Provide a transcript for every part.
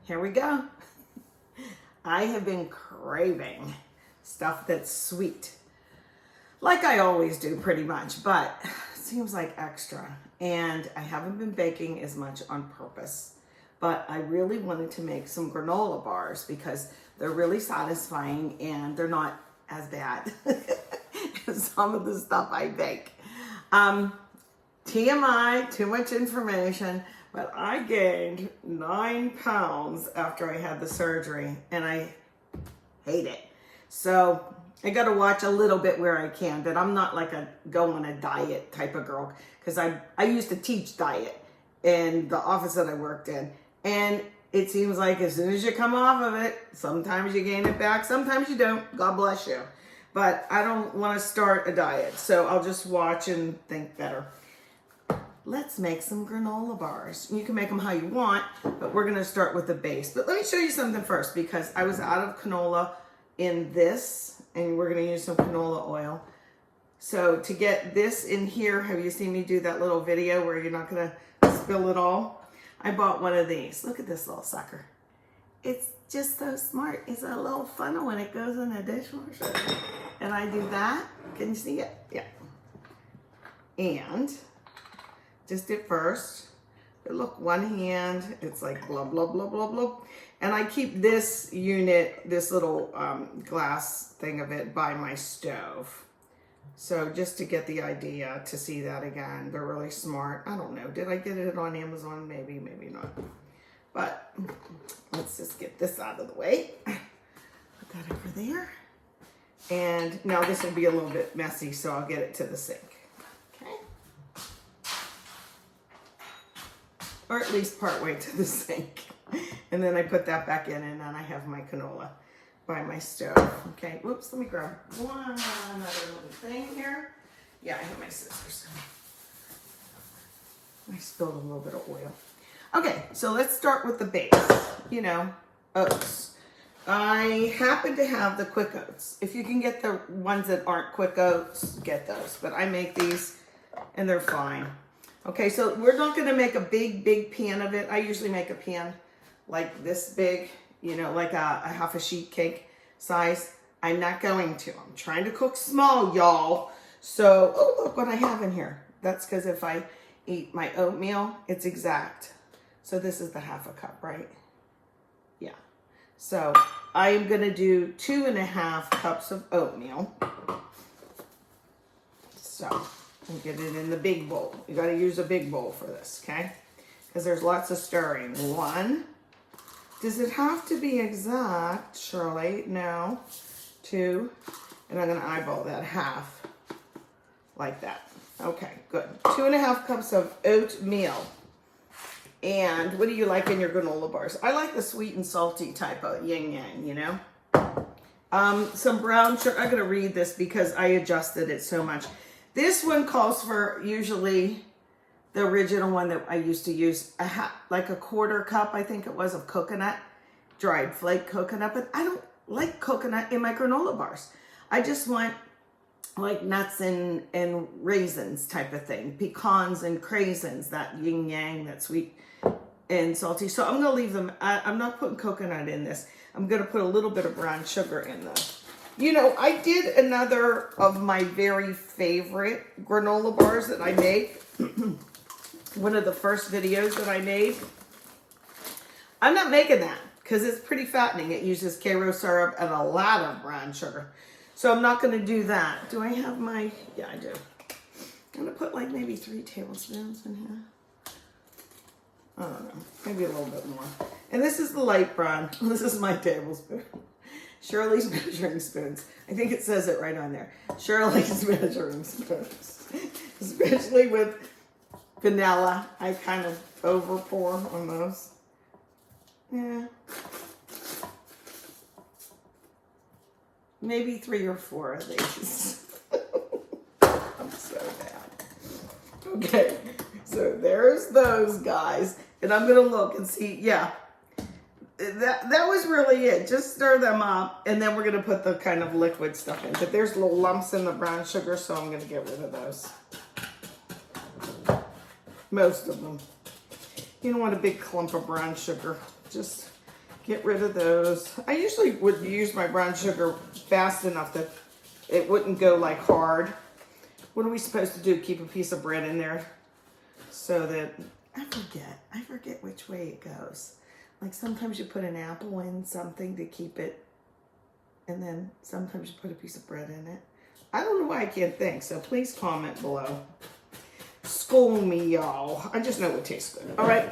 here we go. I have been craving stuff that's sweet, like I always do pretty much, but it seems like extra. And I haven't been baking as much on purpose, but I really wanted to make some granola bars because they're really satisfying and they're not as bad as some of the stuff I bake. TMI, too much information, but I gained 9 pounds after I had the surgery and I hate it. So I got to watch a little bit where I can, but I'm not like a go on a diet type of girl because I used to teach diet in the office that I worked in. And it seems like as soon as you come off of it, sometimes you gain it back, sometimes you don't. God bless you. But I don't want to start a diet, so I'll just watch and think better. Let's make some granola bars. You can make them how you want, but we're going to start with the base. But let me show you something first because I was out of canola in this, and we're going to use some canola oil. So to get this in here, have you seen me do that little video where you're not going to spill it all? I bought one of these. Look at this little sucker. It's just so smart. It's a little funnel and it goes in the dishwasher. And I do that. Can you see it? Yeah. And just at first, but look, one hand, it's like blah, blah, blah, blah, blah. And I keep this unit, this little glass thing of it by my stove. So just to get the idea to see that again, they're really smart. I don't know, did I get it on Amazon? Maybe, maybe not. But let's just get this out of the way. Put that over there. And now this will be a little bit messy, so I'll get it to the sink. Okay. Or at least part way to the sink. And then I put that back in and then I have my canola by my stove. Okay, whoops, let me grab another little thing here. Yeah, I have my scissors. I spilled a little bit of oil. Okay, so let's start with the base, you know, oats. I happen to have the quick oats. If you can get the ones that aren't quick oats, get those. But I make these and they're fine. Okay, so we're not gonna make a big pan of it. I usually make a pan like this big, you know, like a half a sheet cake size. I'm not going to. I'm trying to cook small, y'all. So, oh, look what I have in here. That's because if I eat my oatmeal, it's exact. So this is the half a cup, right? Yeah. So I am going to do 2.5 cups of oatmeal. So I'll get it in the big bowl. You got to use a big bowl for this, okay? Because there's lots of stirring. 1. Does it have to be exact, Shirley? No. 2. And I'm going to eyeball that half like that. Okay, good. 2.5 cups of oatmeal. And what do you like in your granola bars? I like the sweet and salty type of yin yang, you know. Some brown sugar. I'm going to read this because I adjusted it so much. This one calls for usually the original one that I used to use, like a 1/4 cup, I think it was, of coconut, dried flake coconut. But I don't like coconut in my granola bars. I just want like nuts and raisins type of thing, pecans and craisins, that yin yang, that sweet and salty. So I'm going to leave them. I'm not putting coconut in this. I'm going to put a little bit of brown sugar in this. You know, I did another of my very favorite granola bars that I make. One of the first videos that I made. I'm not making that because it's pretty fattening. It uses Karo syrup and a lot of brown sugar. So I'm not going to do that. Do I have my... Yeah, I do. I'm going to put like maybe 3 tablespoons in here. I don't know. Maybe a little bit more. And this is the light brown. This is my tablespoon. Shirley's measuring spoons. I think it says it right on there. Shirley's measuring spoons. Especially with vanilla. I kind of over pour on those. Yeah. Maybe 3 or 4 of these. I'm so bad. Okay, so there's those guys. And I'm going to look and see, yeah. That was really it. Just stir them up, and then we're going to put the kind of liquid stuff in. But there's little lumps in the brown sugar, so I'm going to get rid of those. Most of them. You don't want a big clump of brown sugar. Just, Get rid of those. I usually would use my brown sugar fast enough that it wouldn't go like hard. What are we supposed to do? Keep a piece of bread in there so that, I forget which way it goes. Like sometimes you put an apple in something to keep it, and then sometimes you put a piece of bread in it. I don't know why I can't think, so please comment below. School me, y'all. I just know it tastes good. All right,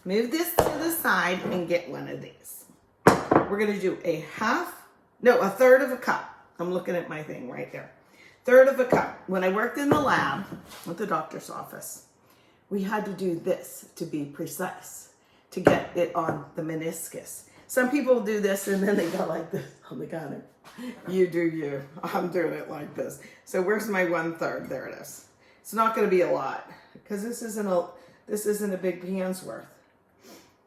move this to the side and get one of these. We're gonna do a third of a cup. I'm looking at my thing right there. Third of a cup. When I worked in the lab at the doctor's office, we had to do this to be precise, to get it on the meniscus. Some people do this and then they go like this on the counter. You do you. I'm doing it like this. So where's my 1/3? There it is. It's not going to be a lot because this isn't a big pan's worth.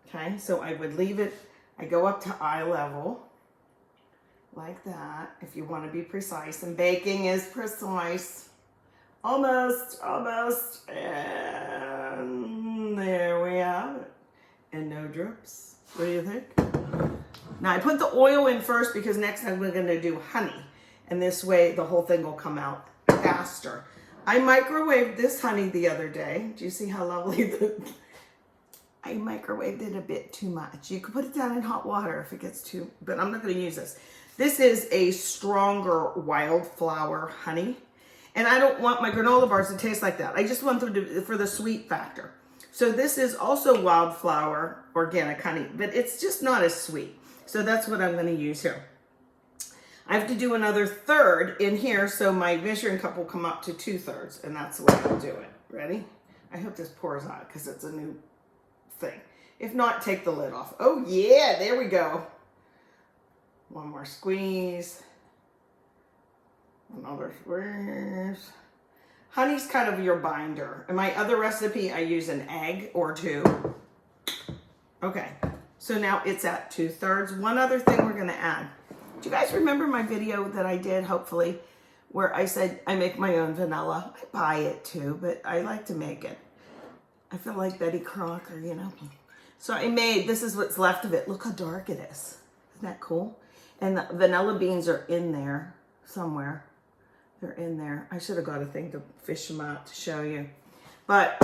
Okay, so I would leave it. I go up to eye level like that. If you want to be precise, and baking is precise. Almost. And there we have it. And no drips. What do you think? Now I put the oil in first because next time we're going to do honey. And this way the whole thing will come out faster. I microwaved this honey the other day. Do you see how lovely I microwaved it a bit too much. You could put it down in hot water if it gets too, but I'm not going to use this. This is a stronger wildflower honey. And I don't want my granola bars to taste like that. I just want them to, for the sweet factor. So this is also wildflower organic honey, but it's just not as sweet. So that's what I'm going to use here. I have to do another third in here, so my measuring cup will come up to 2/3, and that's the way I'll do it. Ready? I hope this pours out because it's a new thing. If not, take the lid off. Oh yeah, there we go. One more squeeze. Another squeeze. Honey's kind of your binder. In my other recipe, I use an egg or two. Okay, so now it's at 2/3. One other thing we're gonna add. Do you guys remember my video that I did, hopefully, where I said I make my own vanilla? I buy it too, but I like to make it. I feel like Betty Crocker, you know. So I made, this is what's left of it. Look how dark it is. Isn't that cool? And the vanilla beans are in there somewhere. They're in there. I should have got a thing to fish them out to show you. But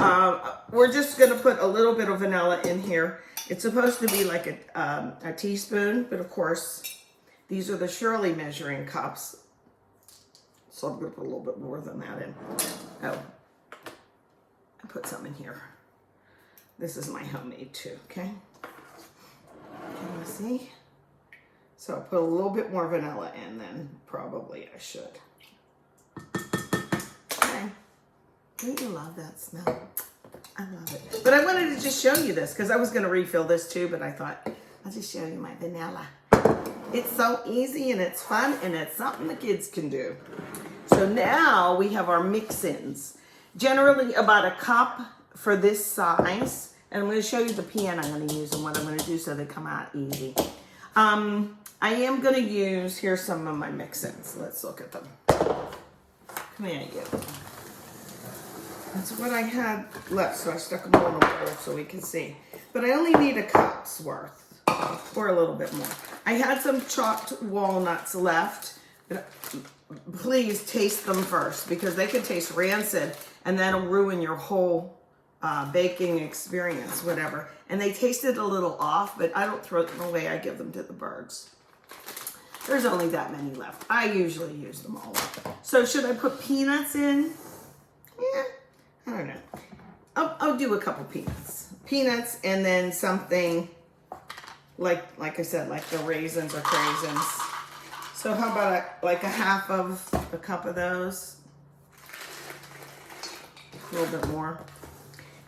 we're just going to put a little bit of vanilla in here. It's supposed to be like a teaspoon, but of course, these are the Shirley measuring cups. So I'm going to put a little bit more than that in. Oh, I put some in here. This is my homemade too, okay? Can you see? So I'll put a little bit more vanilla in than probably I should. Okay. Don't you love that smell? I love it. But I wanted to just show you this because I was going to refill this too, but I thought I'll just show you my vanilla. It's so easy and it's fun and it's something the kids can do. So now we have our mix-ins. Generally about a cup for this size. And I'm going to show you the pan I'm going to use and what I'm going to do so they come out easy. I am going to use, here's some of my mix-ins. Let's look at them. Come here, you. That's what I had left, so I stuck them all in a bowl so we can see. But I only need a cup's worth, or a little bit more. I had some chopped walnuts left. Please taste them first because they can taste rancid and that'll ruin your whole baking experience, whatever. And they tasted a little off, but I don't throw them away. I give them to the birds. There's only that many left. I usually use them all up. So should I put peanuts in? Yeah, I don't know. I'll do a couple peanuts. Peanuts and then something like I said, like the raisins or craisins. So how about like a half of a cup of those? A little bit more.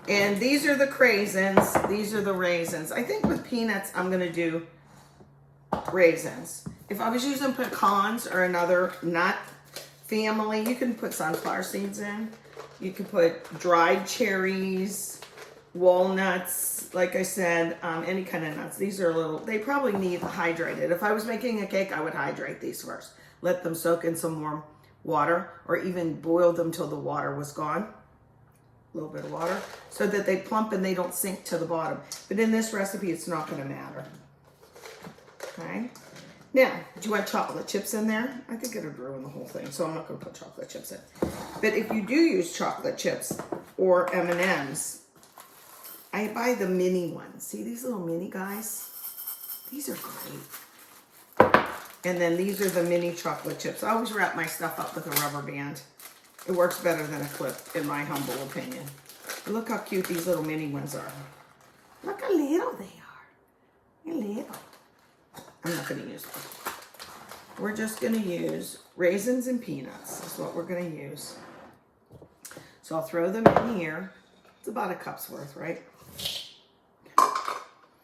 And these are the craisins. These are the raisins. I think with peanuts, I'm going to do raisins. If I was using pecans or another nut family, you can put sunflower seeds in. You can put dried cherries, walnuts, like I said, any kind of nuts. These are a little, they probably need hydrated. If I was making a cake, I would hydrate these first. Let them soak in some warm water or even boil them till the water was gone. A little bit of water so that they plump and they don't sink to the bottom. But in this recipe, it's not going to matter. Okay. Now, do you want chocolate chips in there? I think it'll ruin the whole thing, so I'm not going to put chocolate chips in. But if you do use chocolate chips or M&Ms, I buy the mini ones. See these little mini guys? These are great. And then these are the mini chocolate chips. I always wrap my stuff up with a rubber band. It works better than a clip, in my humble opinion. But look how cute these little mini ones are. Look how little they are. They're little. I'm not going to use them. We're just going to use raisins and peanuts. That's what we're going to use. So I'll throw them in here. It's about a cup's worth, right?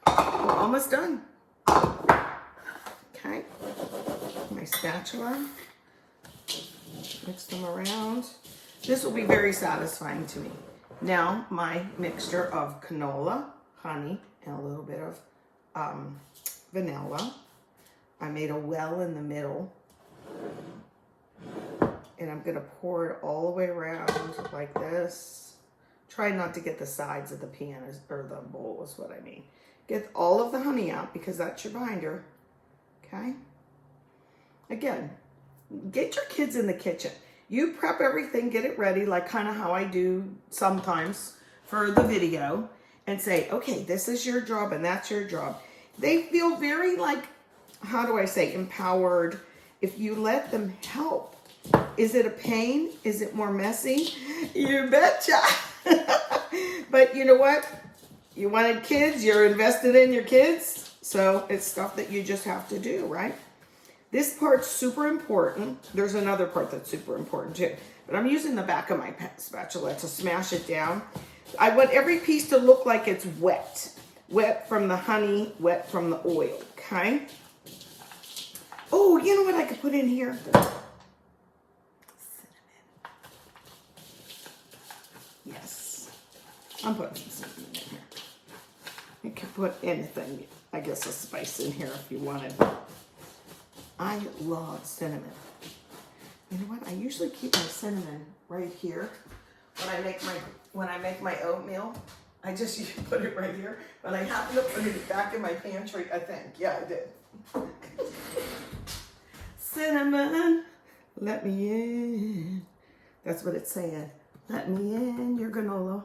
We're almost done. Okay. My spatula. Mix them around. This will be very satisfying to me. Now my mixture of canola, honey, and a little bit of vanilla. I made a well in the middle. And I'm going to pour it all the way around like this. Try not to get the sides of the pan or the bowl is what I mean. Get all of the honey out because that's your binder. Okay? Again, get your kids in the kitchen. You prep everything, get it ready, like kind of how I do sometimes for the video, and say, okay, this is your job and that's your job. They feel very like, how do I say, empowered if you let them help. Is it a pain? Is it more messy? You betcha. But you know what? You wanted kids, you're invested in your kids, so it's stuff that you just have to do, right? This part's super important. There's another part that's super important too. But I'm using the back of my spatula to smash it down. I want every piece to look like it's wet. Wet from the honey, wet from the oil, okay? Oh, you know what I could put in here? Cinnamon. Yes. I'm putting some cinnamon in here. You can put anything, I guess a spice in here if you wanted. I love cinnamon. You know what? I usually keep my cinnamon right here when I make my oatmeal. I just put it right here, but I happen to put it back in my pantry, I think. Yeah, I did. Cinnamon, let me in. That's what it's saying. Let me in your granola.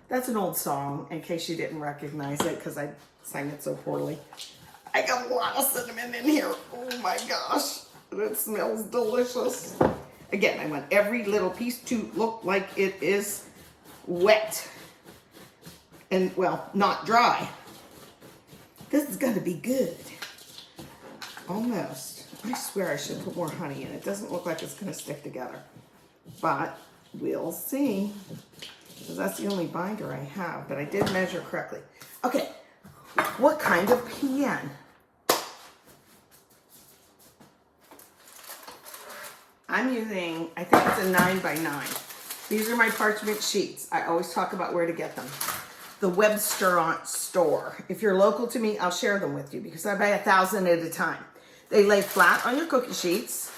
That's an old song, in case you didn't recognize it, because I sang it so poorly. I got a lot of cinnamon in here. Oh my gosh. It smells delicious. Again, I want every little piece to look like it is wet. And, well, not dry. This is going to be good. Almost. I swear I should put more honey in. It doesn't look like it's going to stick together. But we'll see. Because that's the only binder I have. But I did measure correctly. Okay. What kind of pan? I'm using, I think it's a 9x9. These are my parchment sheets. I always talk about where to get them. The Webstaurant store. If you're local to me, I'll share them with you because I buy 1,000 at a time. They lay flat on your cookie sheets.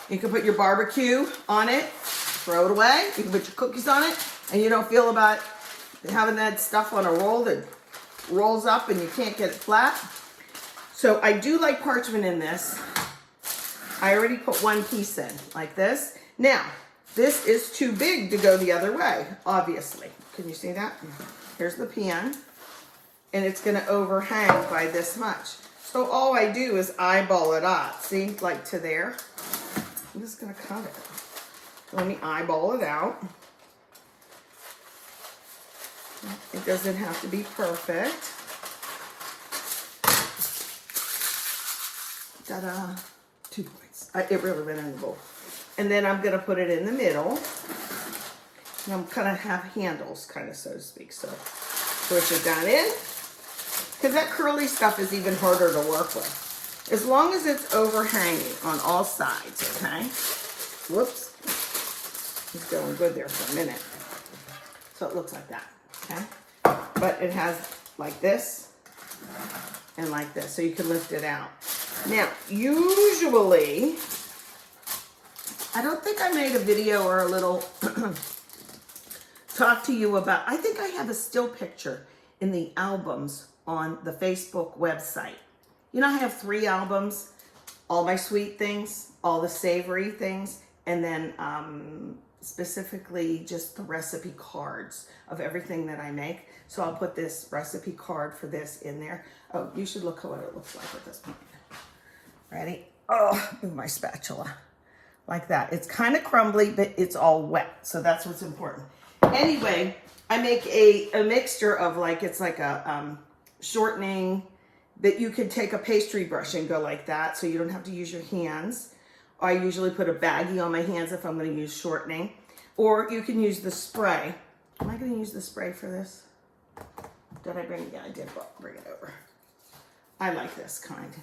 You can put your barbecue on it, throw it away. You can put your cookies on it, and you don't feel about having that stuff on a roll that rolls up and you can't get it flat. So I do like parchment in this. I already put one piece in, like this. Now, this is too big to go the other way, obviously. Can you see that? Here's the pan, and it's gonna overhang by this much. So all I do is eyeball it out. See, like to there. I'm just gonna cut it. Let me eyeball it out. It doesn't have to be perfect. Ta-da. 2 points. It really went in the bowl. And then I'm gonna put it in the middle. And I'm gonna have handles, kind of, so to speak. So push it down in. Because that curly stuff is even harder to work with. As long as it's overhanging on all sides, okay? Whoops. It's going good there for a minute. So it looks like that, okay? But it has like this and like this, so you can lift it out. Now, usually, I don't think I made a video or a little talk to you about, I think I have a still picture in the albums on the Facebook website. You know, I have 3 albums, all my sweet things, all the savory things, and then specifically just the recipe cards of everything that I make. So I'll put this recipe card for this in there. Oh, you should look at what it looks like at this point. Ready? Oh, move my spatula. Like that. It's kind of crumbly, but it's all wet. So that's what's important. Anyway, I make a mixture of like, it's like a shortening that you could take a pastry brush and go like that. So you don't have to use your hands. I usually put a baggie on my hands if I'm going to use shortening. Or you can use the spray. Am I going to use the spray for this? Did I bring it? Yeah, I did bring it over. I like this kind.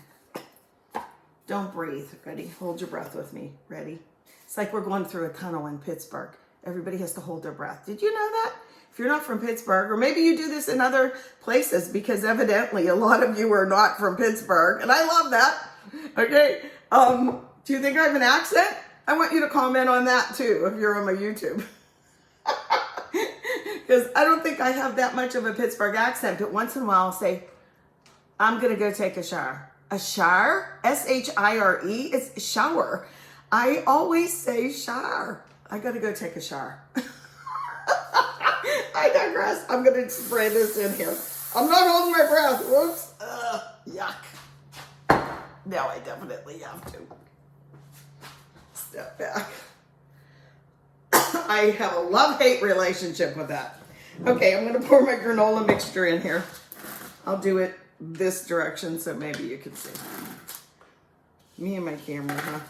Don't breathe. Ready? Hold your breath with me. Ready? It's like we're going through a tunnel in Pittsburgh. Everybody has to hold their breath. Did you know that? If you're not from Pittsburgh, or maybe you do this in other places, because evidently a lot of you are not from Pittsburgh, and I love that. Okay. Do you think I have an accent? I want you to comment on that too if you're on my YouTube. Because I don't think I have that much of a Pittsburgh accent, but once in a while I'll say, I'm going to go take a shower. A shower? S-H-I-R-E? It's shower. I always say shower. I got to go take a shower. I digress. I'm going to spray this in here. I'm not holding my breath. Whoops. Yuck. Now I definitely have to. Step back. I have a love-hate relationship with that. Okay, I'm going to pour my granola mixture in here. I'll do it this direction so maybe you can see. Me and my camera, huh?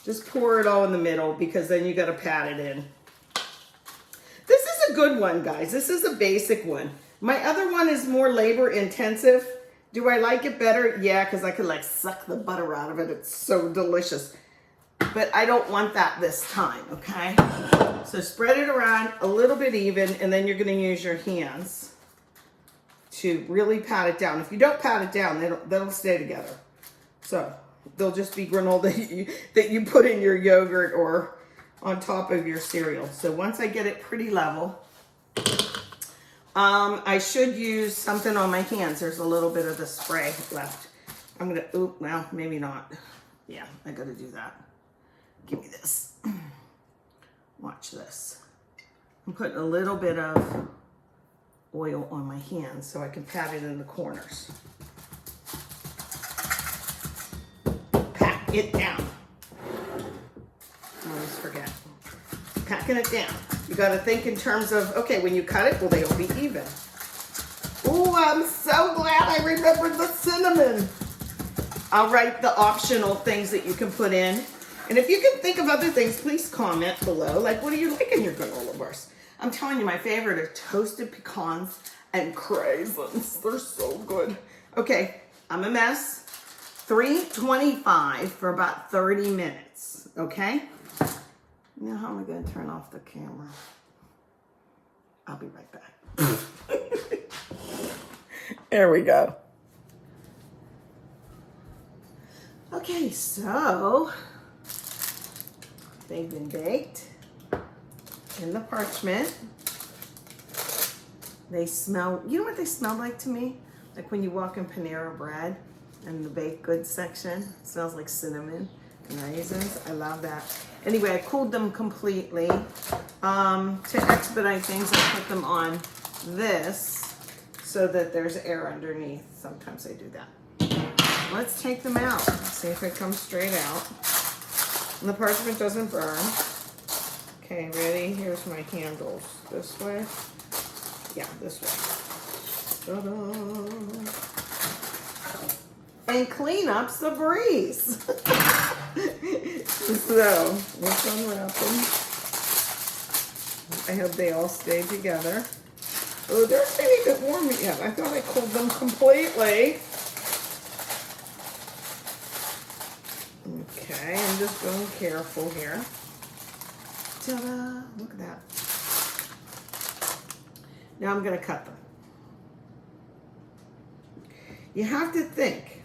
Just pour it all in the middle because then you got to pat it in. This is a good one, guys. This is a basic one. My other one is more labor intensive. Do I like it better? Yeah, because I could like suck the butter out of it. It's so delicious. But I don't want that this time, okay? So spread it around a little bit even, and then you're going to use your hands to really pat it down. If you don't pat it down, they'll stay together. So they'll just be granola that you put in your yogurt or on top of your cereal. So once I get it pretty level, I should use something on my hands. There's a little bit of the spray left. I'm going to, well, maybe not. Yeah, I got to do that. Give me this. Watch this. I'm putting a little bit of oil on my hands so I can pat it in the corners. Pat it down. I always forget. Packing it down. You got to think in terms of, okay, when you cut it, well, they'll be even. Ooh, I'm so glad I remembered the cinnamon. I'll write the optional things that you can put in. And if you can think of other things, please comment below. Like, what do you like in your granola bars? I'm telling you, my favorite are toasted pecans and raisins. They're so good. Okay, I'm a mess. 325 for about 30 minutes, okay? Now, how am I going to turn off the camera? I'll be right back. There we go. Okay, so they've been baked in the parchment. They smell, you know what they smell like to me? Like when you walk in Panera Bread in the baked goods section. It smells like cinnamon and raisins. I love that. Anyway, I cooled them completely. To expedite things, I put them on this so that there's air underneath. Sometimes I do that. Let's take them out. See if it comes straight out. And the parchment doesn't burn. Okay, ready? Here's my handles. This way. Yeah, this way. Ta-da! And clean up the breeze. So, let's unwrap them. I hope they all stay together. Oh, they're not a bit warm yet. I thought I cooled them completely. Okay, I'm just going careful here. Ta-da! Look at that. Now I'm going to cut them. You have to think.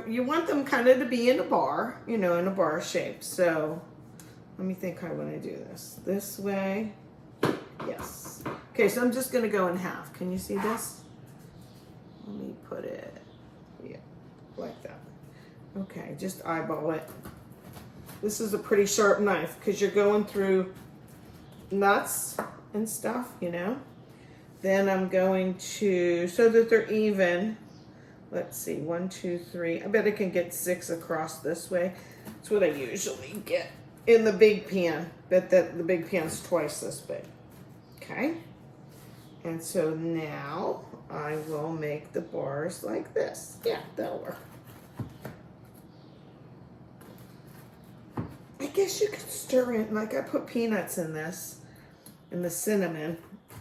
You want them kind of to be in a bar, you know, in a bar shape. So let me think how I want to do this. This way. Yes. Okay, so I'm just going to go in half. Can you see this? Let me put it, yeah. Okay, just eyeball it. This is a pretty sharp knife because you're going through nuts and stuff, you know. Then I'm going to, so that they're even, let's see, 1, 2, 3. I bet I can get 6 across this way. That's what I usually get in the big pan. Bet that the big pan's twice this big. Okay. And so now I will make the bars like this. Yeah, that'll work. I guess you could stir in, like I put peanuts in this, and the cinnamon.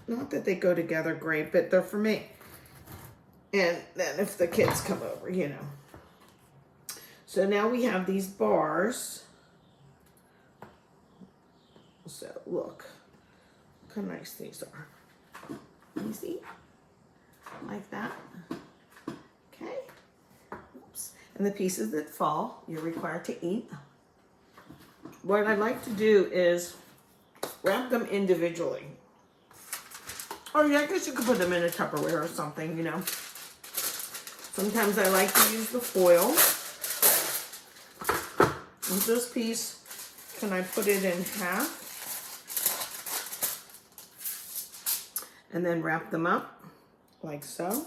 Not that they go together great, but they're for me. And then if the kids come over, you know. So now we have these bars. So look how nice these are. You see? Like that. Okay. Oops. And the pieces that fall, you're required to eat. What I like to do is wrap them individually. Or yeah, I guess you could put them in a Tupperware or something, you know. Sometimes I like to use the foil. And this piece, can I put it in half? And then wrap them up like so.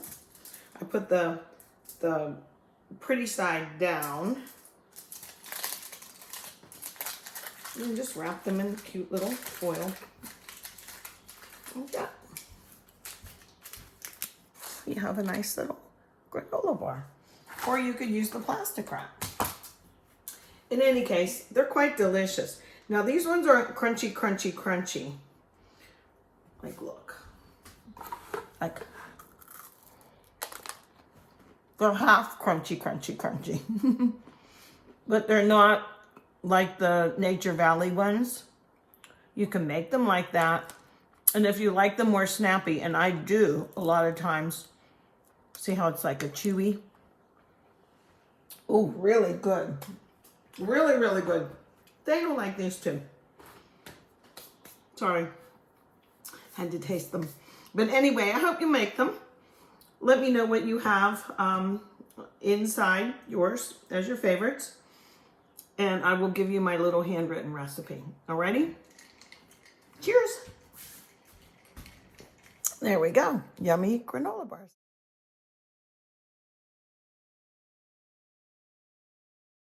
I put the pretty side down. And just wrap them in cute little foil. Like that. You have a nice little granola bar. Or you could use the plastic wrap. In any case, they're quite delicious. Now these ones aren't crunchy, crunchy, crunchy. Like look. Like they're half crunchy, crunchy, crunchy. But they're not like the Nature Valley ones. You can make them like that. And if you like them more snappy, and I do a lot of times, see how it's like a chewy? Oh, really good. Really, really good. They don't like these two. Sorry. Had to taste them. But anyway, I hope you make them. Let me know what you have inside yours as your favorites. And I will give you my little handwritten recipe. Alrighty? Cheers. There we go. Yummy granola bars.